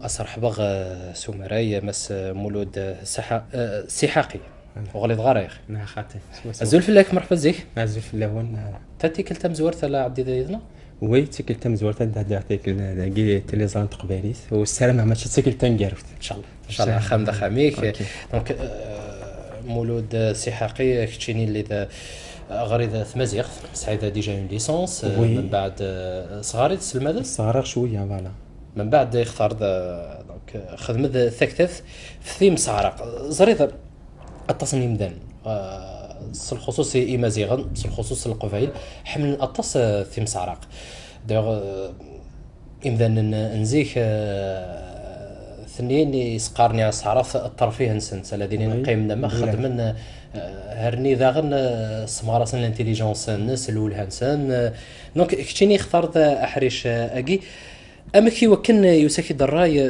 أسرح بغ سومراي مس مولود سحاقي وغليظ غاريخ ما خاطر أزول في الله مرحبا زيك نازل في اللون. تاتي كلتا مزورت لا عبدي دايدنا وي تيكلتا مزورتا دعتيك كي تلي زان تقباليت والسلام ما تيكلتا نقرفت إن شاء الله إن شاء الله خام دخاميك أوكي. دونك مولود سحاقي كتشيني اللي ذا غريضة ثمازيغ سعيدة ديجا اون ليسونس من بعد صغاري تسلم صغار شويه فوالا. من بعد يختار دونك خدمة ثكثف في ثيم سعرق زريضة التصميم دان الخصوص إيمازيغن الخصوص القبائل حمل التص ثيم سعرق داغ إمذن نزيك ثنين يسقارني على صعرف الطرفيه نسنس الذين نقيم لما خدمن هرني ذاغن سمارس الانتيليجنس الناس الاول هانسان دونك كتيني اختار ذا احريش اكي اما كي وكن يوسكي دراي